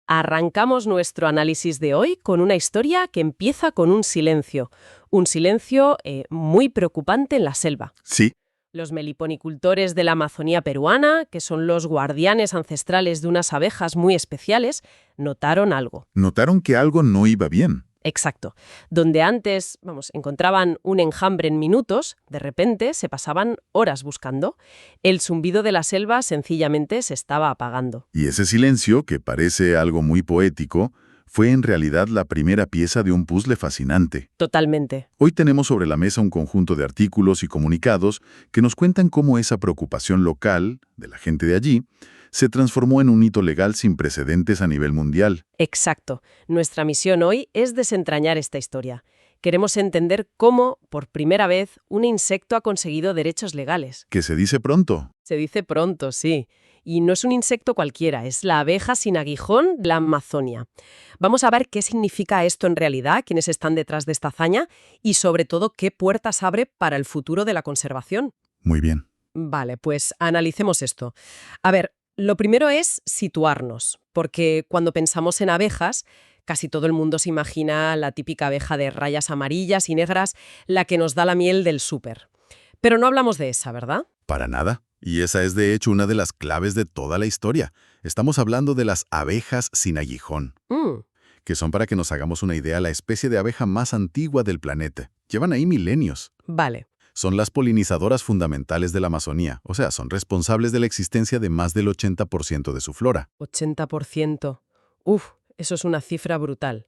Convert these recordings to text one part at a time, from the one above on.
Arrancamos nuestro análisis de hoy con una historia que empieza con un silencio muy preocupante en la selva. Sí, Los meliponicultores de la Amazonía peruana, que son los guardianes ancestrales de unas abejas muy especiales, notaron algo. notaron que algo no iba bien. Exacto. Donde antes, encontraban un enjambre en minutos, de repente se pasaban horas buscando. El zumbido de la selva sencillamente se estaba apagando. Y ese silencio, que parece algo muy poético, fue en realidad la primera pieza de un puzzle fascinante. Totalmente. Hoy tenemos sobre la mesa un conjunto de artículos y comunicados que nos cuentan cómo esa preocupación local, de la gente de allí, se transformó en un hito legal sin precedentes a nivel mundial. Exacto. Nuestra misión hoy es desentrañar esta historia. Queremos entender cómo, por primera vez, un insecto ha conseguido derechos legales. Que se dice pronto. Se dice pronto, sí. Y no es un insecto cualquiera, es la abeja sin aguijón de la Amazonia. Vamos a ver qué significa esto en realidad, quiénes están detrás de esta hazaña y, sobre todo, qué puertas abre para el futuro de la conservación. Muy bien. Vale, pues analicemos esto. A ver, lo primero es situarnos, porque cuando pensamos en abejas, casi todo el mundo se imagina la típica abeja de rayas amarillas y negras, la que nos da la miel del súper. Pero no hablamos de esa, ¿verdad? Para nada. Y esa es de hecho una de las claves de toda la historia. Estamos hablando de las abejas sin aguijón, que son, para que nos hagamos una idea, la especie de abeja más antigua del planeta. Llevan ahí milenios. Vale. Son las polinizadoras fundamentales de la Amazonía, o sea, son responsables de la existencia de más del 80% de su flora. 80%. Uf, eso es una cifra brutal.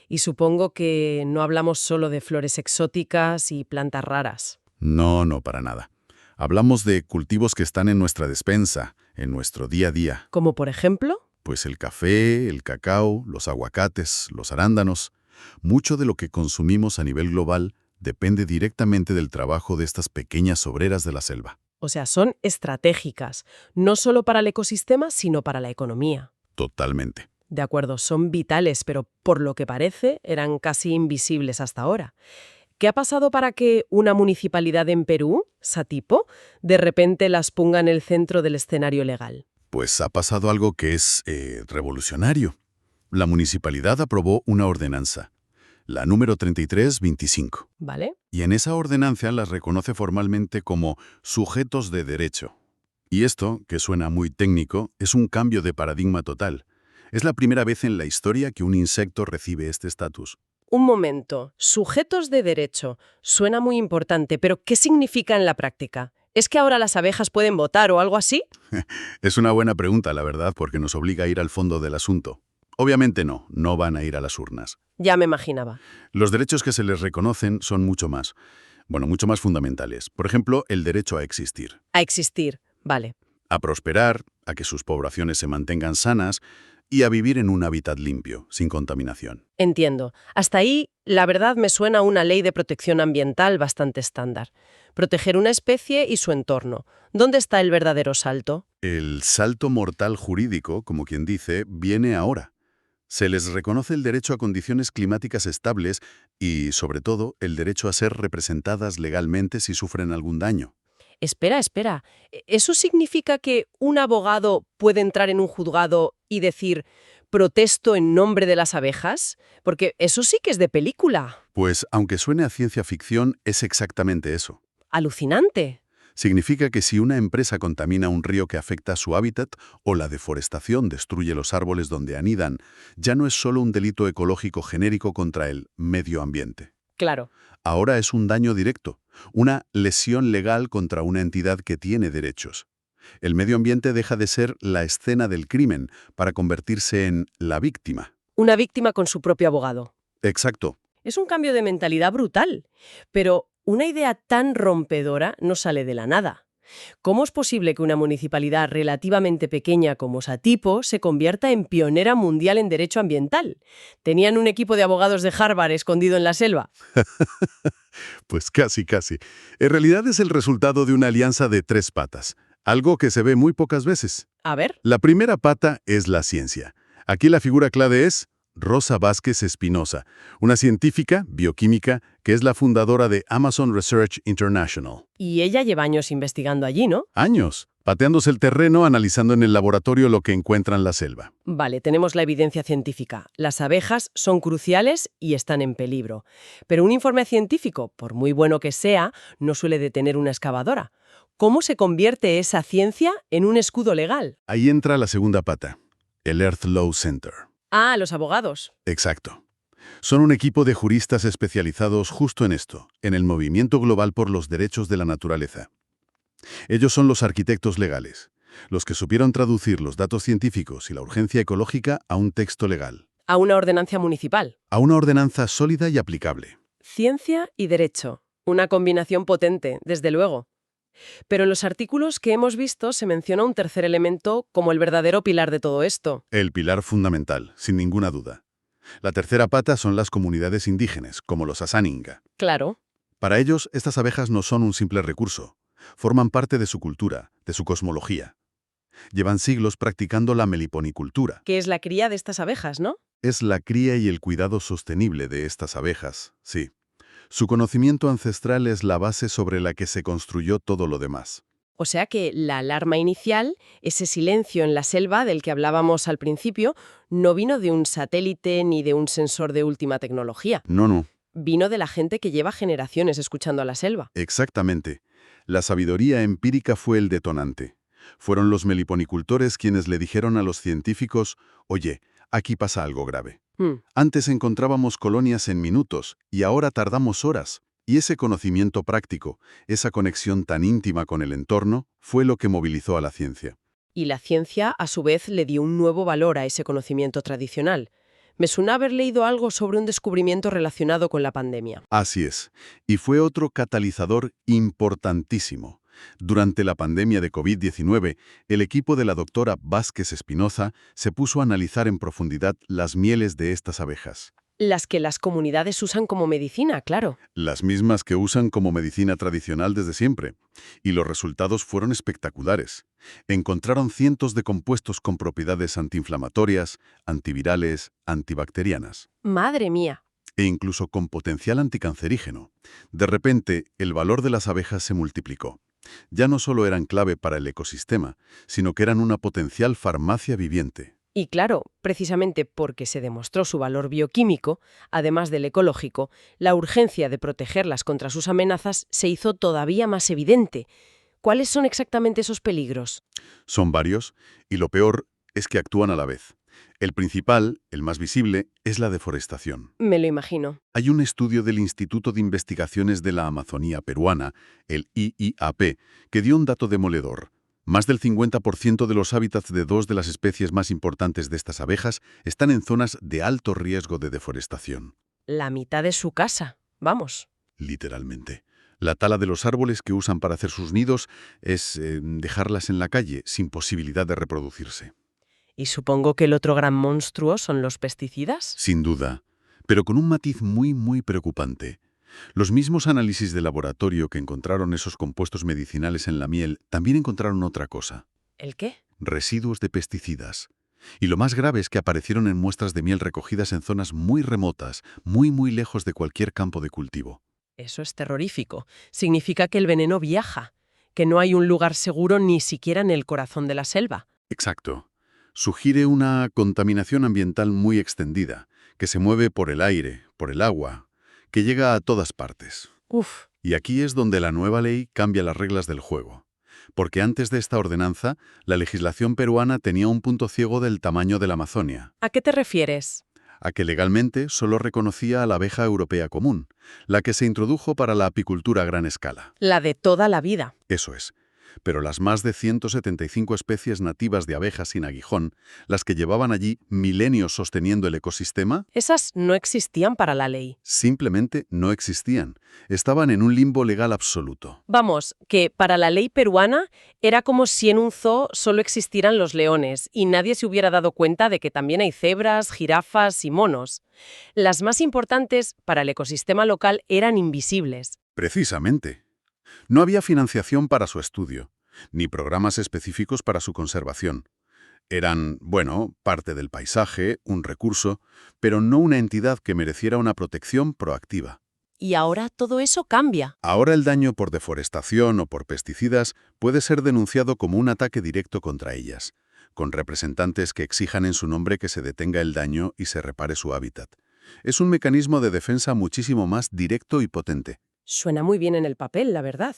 Y supongo que no hablamos solo de flores exóticas y plantas raras. No, no, para nada. Hablamos de cultivos que están en nuestra despensa, en nuestro día a día. ¿Como por ejemplo? Pues el café, el cacao, los aguacates, los arándanos. Mucho de lo que consumimos a nivel global depende directamente del trabajo de estas pequeñas obreras de la selva. O sea, son estratégicas, no solo para el ecosistema, sino para la economía. Totalmente. De acuerdo, son vitales, pero por lo que parece, eran casi invisibles hasta ahora. ¿Qué ha pasado para que una municipalidad en Perú, Satipo, de repente las ponga en el centro del escenario legal? Pues ha pasado algo que es revolucionario. La municipalidad aprobó una ordenanza, la número 3325. ¿Vale? Y en esa ordenanza las reconoce formalmente como sujetos de derecho. Y esto, que suena muy técnico, es un cambio de paradigma total. Es la primera vez en la historia que un insecto recibe este estatus. Un momento. Sujetos de derecho. Suena muy importante, pero ¿qué significa en la práctica? ¿Es que ahora las abejas pueden votar o algo así? Es una buena pregunta, la verdad, porque nos obliga a ir al fondo del asunto. Obviamente no van a ir a las urnas. Ya me imaginaba. Los derechos que se les reconocen son mucho más fundamentales. Por ejemplo, el derecho a existir, A existir. Vale. a prosperar, a que sus poblaciones se mantengan sanas y a vivir en un hábitat limpio, sin contaminación. Entiendo. Hasta ahí, la verdad, me suena a una ley de protección ambiental bastante estándar. Proteger una especie y su entorno. ¿Dónde está el verdadero salto? El salto mortal jurídico, como quien dice, viene ahora. Se les reconoce el derecho a condiciones climáticas estables y, sobre todo, el derecho a ser representadas legalmente si sufren algún daño. Espera. ¿Eso significa que un abogado puede entrar en un juzgado y decir protesto en nombre de las abejas? Porque eso sí que es de película. Pues, aunque suene a ciencia ficción, es exactamente eso. Alucinante. Significa que si una empresa contamina un río que afecta a su hábitat o la deforestación destruye los árboles donde anidan, ya no es solo un delito ecológico genérico contra el medio ambiente. Claro. Ahora es un daño directo, una lesión legal contra una entidad que tiene derechos. El medio ambiente deja de ser la escena del crimen para convertirse en la víctima. Una víctima con su propio abogado. Exacto. Es un cambio de mentalidad brutal. Pero una idea tan rompedora no sale de la nada. ¿Cómo es posible que una municipalidad relativamente pequeña como Satipo se convierta en pionera mundial en derecho ambiental? ¿Tenían un equipo de abogados de Harvard escondido en la selva? Pues casi. En realidad es el resultado de una alianza de 3 patas, algo que se ve muy pocas veces. A ver. La primera pata es la ciencia. Aquí la figura clave es Rosa Vázquez Espinosa, una científica bioquímica que es la fundadora de Amazon Research International. Y ella lleva años investigando allí, ¿no? Años, pateándose el terreno, analizando en el laboratorio lo que encuentra en la selva. Vale, tenemos la evidencia científica. Las abejas son cruciales y están en peligro. Pero un informe científico, por muy bueno que sea, no suele detener una excavadora. ¿Cómo se convierte esa ciencia en un escudo legal? Ahí entra la segunda pata, el Earth Law Center. Ah, los abogados. Exacto. Son un equipo de juristas especializados justo en esto, en el movimiento global por los derechos de la naturaleza. Ellos son los arquitectos legales, los que supieron traducir los datos científicos y la urgencia ecológica a un texto legal. A una ordenanza municipal. A una ordenanza sólida y aplicable. Ciencia y derecho. Una combinación potente, desde luego. Pero en los artículos que hemos visto se menciona un tercer elemento como el verdadero pilar de todo esto. El pilar fundamental, sin ninguna duda. La tercera pata son las comunidades indígenas, como los Asaninga. Claro. Para ellos, estas abejas no son un simple recurso. Forman parte de su cultura, de su cosmología. Llevan siglos practicando la meliponicultura. Que es la cría de estas abejas, ¿no? Es la cría y el cuidado sostenible de estas abejas, sí. Su conocimiento ancestral es la base sobre la que se construyó todo lo demás. O sea que la alarma inicial, ese silencio en la selva del que hablábamos al principio, no vino de un satélite ni de un sensor de última tecnología. No. Vino de la gente que lleva generaciones escuchando a la selva. Exactamente. La sabiduría empírica fue el detonante. Fueron los meliponicultores quienes le dijeron a los científicos, oye, aquí pasa algo grave. Antes encontrábamos colonias en minutos y ahora tardamos horas. Y ese conocimiento práctico, esa conexión tan íntima con el entorno, fue lo que movilizó a la ciencia. Y la ciencia, a su vez, le dio un nuevo valor a ese conocimiento tradicional. Me suena haber leído algo sobre un descubrimiento relacionado con la pandemia. Así es. Y fue otro catalizador importantísimo. Durante la pandemia de COVID-19, el equipo de la doctora Vázquez Espinosa se puso a analizar en profundidad las mieles de estas abejas. Las que las comunidades usan como medicina, claro. Las mismas que usan como medicina tradicional desde siempre. Y los resultados fueron espectaculares. Encontraron cientos de compuestos con propiedades antiinflamatorias, antivirales, antibacterianas. ¡Madre mía! E incluso con potencial anticancerígeno. De repente, el valor de las abejas se multiplicó. Ya no solo eran clave para el ecosistema, sino que eran una potencial farmacia viviente. Y claro, precisamente porque se demostró su valor bioquímico, además del ecológico, la urgencia de protegerlas contra sus amenazas se hizo todavía más evidente. ¿Cuáles son exactamente esos peligros? Son varios, y lo peor es que actúan a la vez. El principal, el más visible, es la deforestación. Me lo imagino. Hay un estudio del Instituto de Investigaciones de la Amazonía Peruana, el IIAP, que dio un dato demoledor. Más del 50% de los hábitats de dos de las especies más importantes de estas abejas están en zonas de alto riesgo de deforestación. La mitad de su casa, vamos. Literalmente. La tala de los árboles que usan para hacer sus nidos es dejarlas en la calle sin posibilidad de reproducirse. Y supongo que el otro gran monstruo son los pesticidas. Sin duda, pero con un matiz muy preocupante. Los mismos análisis de laboratorio que encontraron esos compuestos medicinales en la miel también encontraron otra cosa. ¿El qué? Residuos de pesticidas. Y lo más grave es que aparecieron en muestras de miel recogidas en zonas muy remotas, muy lejos de cualquier campo de cultivo. Eso es terrorífico. Significa que el veneno viaja, que no hay un lugar seguro ni siquiera en el corazón de la selva. Exacto. Sugiere una contaminación ambiental muy extendida, que se mueve por el aire, por el agua, que llega a todas partes. Uf. Y aquí es donde la nueva ley cambia las reglas del juego. Porque antes de esta ordenanza, la legislación peruana tenía un punto ciego del tamaño de la Amazonia. ¿A qué te refieres? A que legalmente solo reconocía a la abeja europea común, la que se introdujo para la apicultura a gran escala. La de toda la vida. Eso es. Pero las más de 175 especies nativas de abejas sin aguijón, las que llevaban allí milenios sosteniendo el ecosistema, Esas no existían para la ley. simplemente no existían. Estaban en un limbo legal absoluto. Vamos, que para la ley peruana era como si en un zoo solo existieran los leones y nadie se hubiera dado cuenta de que también hay cebras, jirafas y monos. Las más importantes para el ecosistema local eran invisibles. Precisamente. No había financiación para su estudio, ni programas específicos para su conservación. Eran, bueno, parte del paisaje, un recurso, pero no una entidad que mereciera una protección proactiva. Y ahora todo eso cambia. Ahora el daño por deforestación o por pesticidas puede ser denunciado como un ataque directo contra ellas, con representantes que exijan en su nombre que se detenga el daño y se repare su hábitat. Es un mecanismo de defensa muchísimo más directo y potente. Suena muy bien en el papel, la verdad.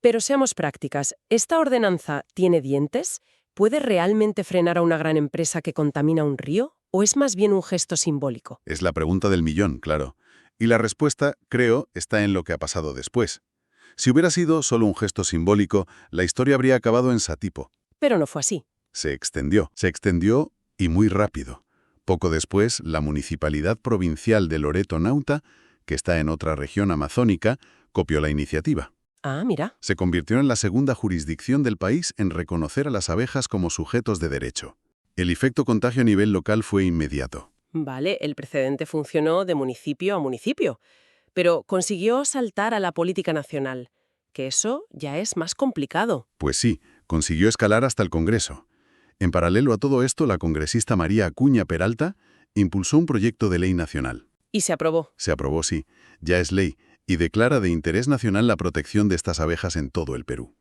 Pero seamos prácticas, ¿esta ordenanza tiene dientes? ¿Puede realmente frenar a una gran empresa que contamina un río? ¿O es más bien un gesto simbólico? Es la pregunta del millón, claro. Y la respuesta, creo, está en lo que ha pasado después. Si hubiera sido solo un gesto simbólico, la historia habría acabado en Satipo. Pero no fue así. Se extendió y muy rápido. Poco después, la Municipalidad Provincial de Loreto Nauta, que está en otra región amazónica, copió la iniciativa. Ah, mira. Se convirtió en la segunda jurisdicción del país en reconocer a las abejas como sujetos de derecho. El efecto contagio a nivel local fue inmediato. Vale, el precedente funcionó de municipio a municipio, pero consiguió saltar a la política nacional, que eso ya es más complicado. Pues sí, consiguió escalar hasta el Congreso. En paralelo a todo esto, la congresista María Acuña Peralta impulsó un proyecto de ley nacional. Y se aprobó. Se aprobó, sí, ya es ley, y declara de interés nacional la protección de estas abejas en todo el Perú.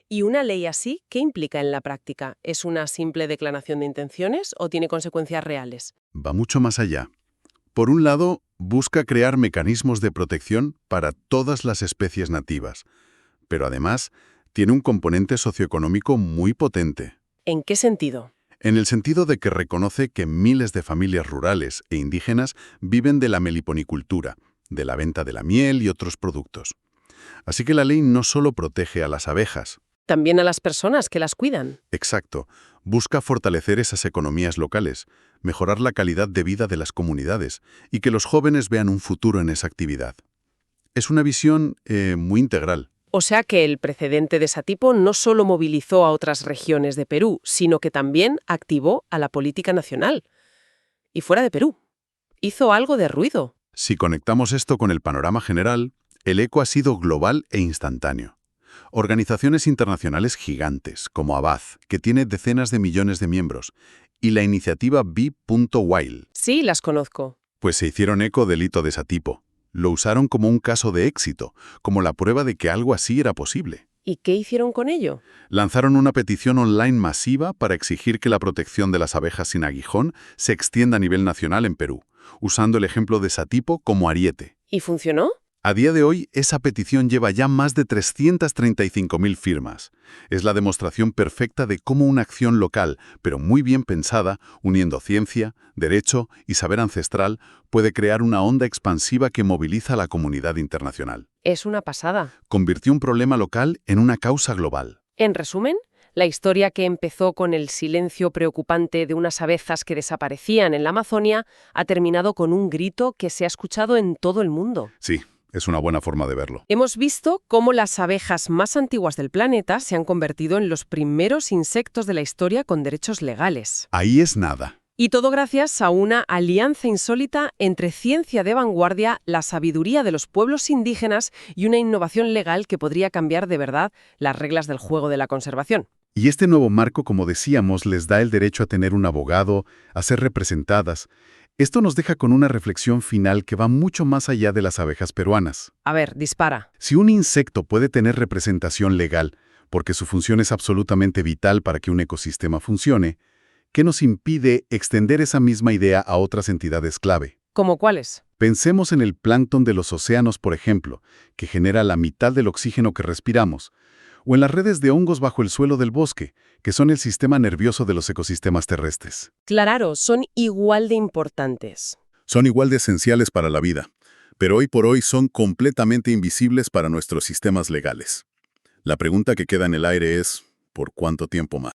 ¿Y una ley así qué implica en la práctica? ¿Es una simple declaración de intenciones o tiene consecuencias reales? Va mucho más allá. Por un lado, busca crear mecanismos de protección para todas las especies nativas, pero además tiene un componente socioeconómico muy potente. ¿En qué sentido? En el sentido de que reconoce que miles de familias rurales e indígenas viven de la meliponicultura, de la venta de la miel y otros productos. Así que la ley no solo protege a las abejas. También a las personas que las cuidan. Exacto. Busca fortalecer esas economías locales, mejorar la calidad de vida de las comunidades y que los jóvenes vean un futuro en esa actividad. Es una visión muy integral. O sea que el precedente de Satipo no solo movilizó a otras regiones de Perú, sino que también activó a la política nacional. Y fuera de Perú. Hizo algo de ruido. Si conectamos esto con el panorama general, el eco ha sido global e instantáneo. Organizaciones internacionales gigantes, como Abaz, que tiene decenas de millones de miembros, y la iniciativa Be.Wild. Sí, las conozco. Pues se hicieron eco del hito de Satipo. Lo usaron como un caso de éxito, como la prueba de que algo así era posible. ¿Y qué hicieron con ello? Lanzaron una petición online masiva para exigir que la protección de las abejas sin aguijón se extienda a nivel nacional en Perú, usando el ejemplo de Satipo como ariete. ¿Y funcionó? A día de hoy, esa petición lleva ya más de 335.000 firmas. Es la demostración perfecta de cómo una acción local, pero muy bien pensada, uniendo ciencia, derecho y saber ancestral, puede crear una onda expansiva que moviliza a la comunidad internacional. Es una pasada. Convirtió un problema local en una causa global. En resumen, la historia que empezó con el silencio preocupante de unas abejas que desaparecían en la Amazonia ha terminado con un grito que se ha escuchado en todo el mundo. Sí. Es una buena forma de verlo. Hemos visto cómo las abejas más antiguas del planeta se han convertido en los primeros insectos de la historia con derechos legales. Ahí es nada. Y todo gracias a una alianza insólita entre ciencia de vanguardia, la sabiduría de los pueblos indígenas y una innovación legal que podría cambiar de verdad las reglas del juego de la conservación. Y este nuevo marco, como decíamos, les da el derecho a tener un abogado, a ser representadas. Esto nos deja con una reflexión final que va mucho más allá de las abejas peruanas. A ver, dispara. Si un insecto puede tener representación legal, porque su función es absolutamente vital para que un ecosistema funcione, ¿qué nos impide extender esa misma idea a otras entidades clave? ¿Cómo cuáles? Pensemos en el plancton de los océanos, por ejemplo, que genera la mitad del oxígeno que respiramos, o en las redes de hongos bajo el suelo del bosque, que son el sistema nervioso de los ecosistemas terrestres. Claro, son igual de importantes. Son igual de esenciales para la vida, pero hoy por hoy son completamente invisibles para nuestros sistemas legales. La pregunta que queda en el aire es, ¿por cuánto tiempo más?